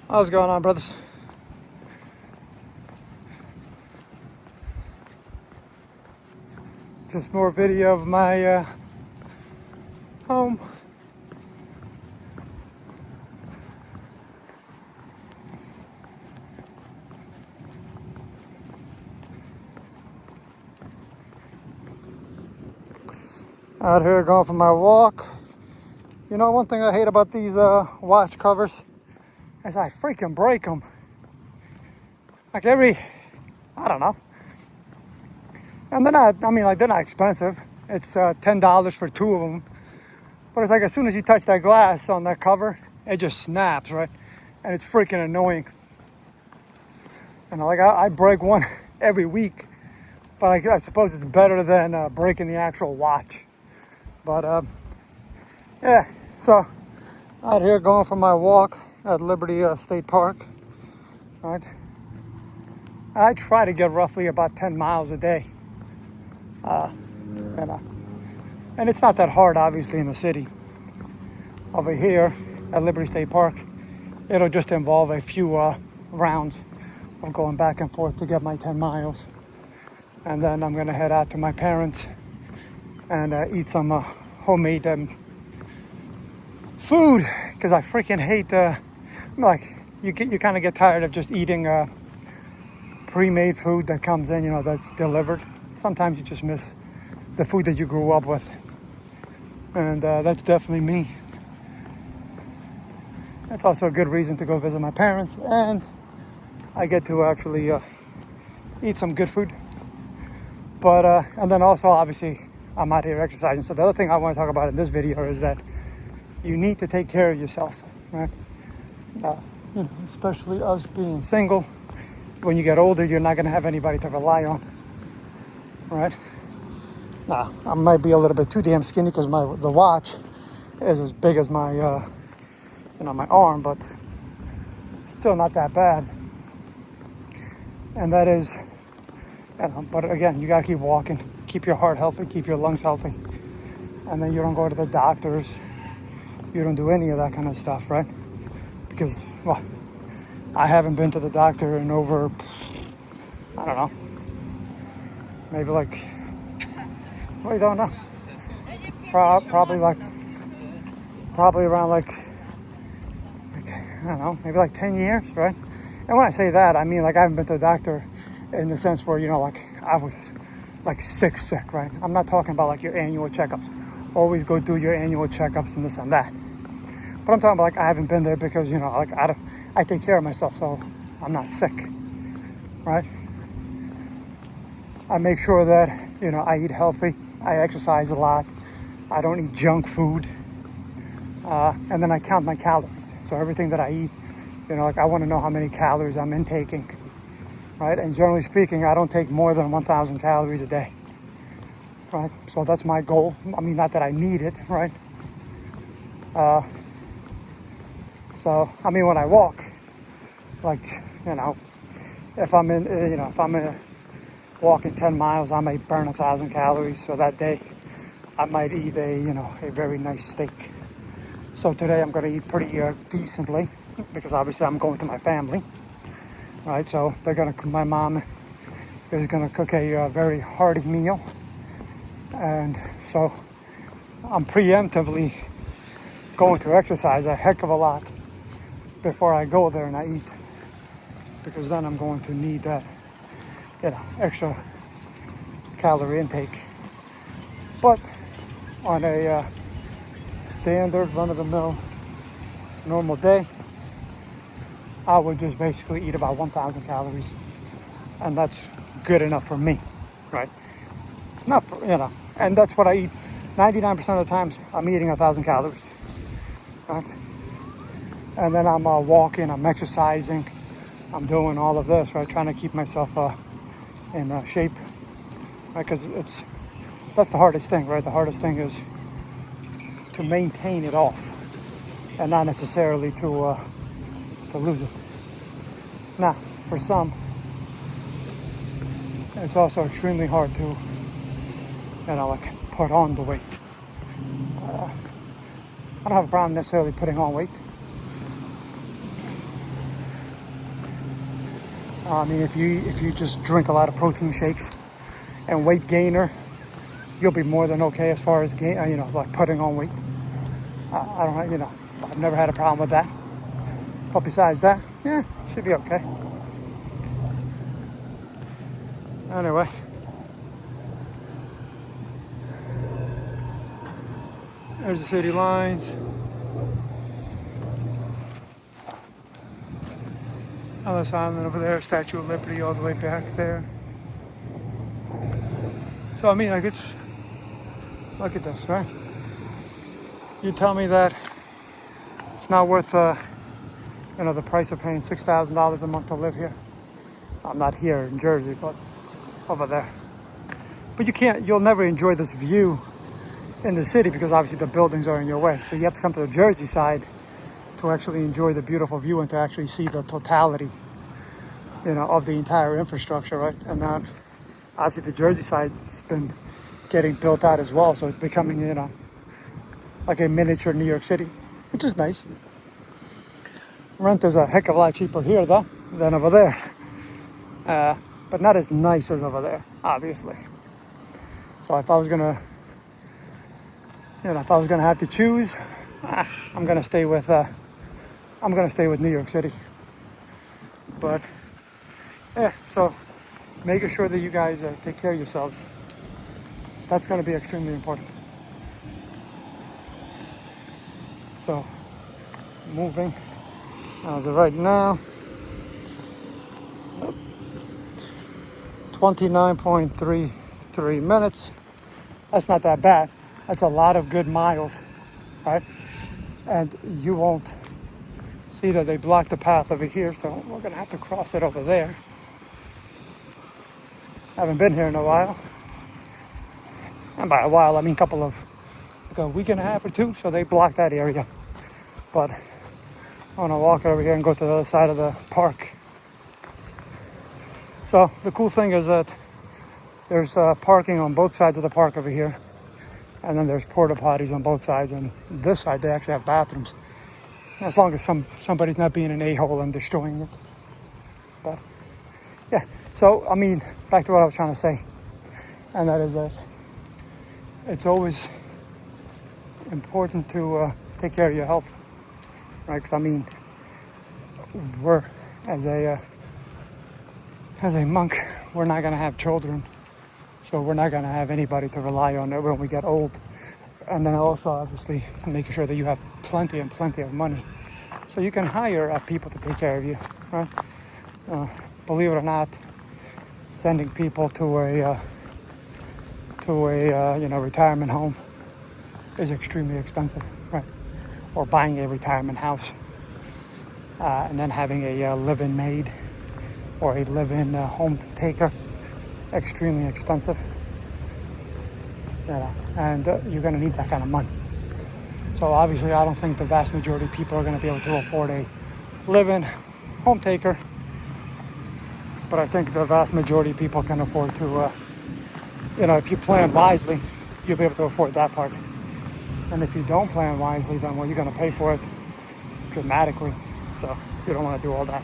How's it going on, brothers? Just more video of my home. Out here going for my walk. You know, one thing I hate about these watch covers is I freaking break them. Like I don't know. And they're not expensive. It's $10 for two of them. But it's like as soon as you touch that glass on that cover, it just snaps, right? And it's freaking annoying. And like I break one every week. But I suppose it's better than breaking the actual watch. But yeah, so out here going for my walk at Liberty State Park. All right. I try to get roughly about 10 miles a day. And it's not that hard, obviously, in the city. Over here at Liberty State Park, it'll just involve a few rounds of going back and forth to get my 10 miles. And then I'm going to head out to my parents and eat some homemade food, because I freaking hate you kind of get tired of just eating pre-made food that comes in, that's delivered. Sometimes you just miss the food that you grew up with, and that's definitely me. That's also a good reason to go visit my parents, and I get to actually eat some good food. But and then also, obviously, I'm out here exercising. So the other thing I want to talk about in this video is that you need to take care of yourself, right? Especially us being single. When you get older, you're not going to have anybody to rely on, right? Now, I might be a little bit too damn skinny because the watch is as big as my my arm, but still not that bad. And that is, but again, you got to keep walking, keep your heart healthy, keep your lungs healthy, and then you don't go to the doctors. You don't do any of that kind of stuff, right? Because, well, I haven't been to the doctor in over, I don't know, maybe I don't know. Probably around I don't know, maybe 10 years, right? And when I say that, I mean I haven't been to the doctor in the sense where, I was sick, right? I'm not talking about your annual checkups. Always go do your annual checkups and this and that. But I'm talking about I haven't been there because, I take care of myself, so I'm not sick, right? I make sure that, I eat healthy. I exercise a lot. I don't eat junk food. And then I count my calories. So everything that I eat, I want to know how many calories I'm intaking, right? And generally speaking, I don't take more than 1,000 calories a day, right? So that's my goal. I mean, not that I need it, right? So, I mean, when I walk, if I'm walking 10 miles, I might burn 1,000 calories. So that day, I might eat a very nice steak. So today I'm going to eat pretty decently, because obviously I'm going to my family, right? So my mom is going to cook a very hearty meal. And so I'm preemptively going to exercise a heck of a lot before I go there and I eat, because then I'm going to need that, extra calorie intake. But on a standard run-of-the-mill normal day, I would just basically eat about 1,000 calories, and that's good enough for me, right? Not for, and that's what I eat 99% of the times. I'm eating 1,000 calories, right? And then I'm walking, I'm exercising, I'm doing all of this, right? Trying to keep myself in shape, right? Because that's the hardest thing, right? The hardest thing is to maintain it off, and not necessarily to lose it. Now, for some, it's also extremely hard to, put on the weight. I don't have a problem necessarily putting on weight. I mean, if you just drink a lot of protein shakes and weight gainer, you'll be more than okay as far as like putting on weight. I don't, I've never had a problem with that. But besides that, yeah, should be okay. Anyway, there's the city lines. Ellis Island over there, Statue of Liberty all the way back there. So I mean, like look at this, right? You tell me that it's not worth the price of paying $6,000 a month to live here. I'm not here in Jersey, but over there. But you'll never enjoy this view in the city because obviously the buildings are in your way. So you have to come to the Jersey side to actually enjoy the beautiful view and to actually see the totality, of the entire infrastructure, right? And then obviously the Jersey side has been getting built out as well. So it's becoming, like a miniature New York City, which is nice. Rent is a heck of a lot cheaper here though than over there. But not as nice as over there, obviously. So if I was gonna have to choose, I'm gonna stay with New York City. But yeah, so making sure that you guys take care of yourselves. That's gonna be extremely important. So moving as of right now, 29.33 minutes. That's not that bad. That's a lot of good miles, right? And you won't see that they blocked the path over here, so we're gonna have to cross it over there. Haven't been here in a while. And by a while, I mean like a week and a half or two, so they blocked that area. But I wanna walk over here and go to the other side of the park. So the cool thing is that there's parking on both sides of the park over here. And then there's porta potties on both sides. And this side, they actually have bathrooms. As long as somebody's not being an a-hole and destroying it. But yeah, so I mean, back to what I was trying to say. And that is that it's always important to take care of your health. Right? Because I mean, we're, as a monk, we're not going to have children. So we're not going to have anybody to rely on when we get old. And then also, obviously, making sure that you have plenty of money. So you can hire people to take care of you, right? Believe it or not, sending people to a retirement home is extremely expensive, right? Or buying a retirement house. And then having a live-in maid or a live-in home taker. Extremely expensive, and you're going to need that kind of money. So obviously, I don't think the vast majority of people are going to be able to afford a live-in home taker, but I think the vast majority of people can afford to, if you plan wisely, you'll be able to afford that part. And if you don't plan wisely, then you're going to pay for it dramatically. So you don't want to do all that.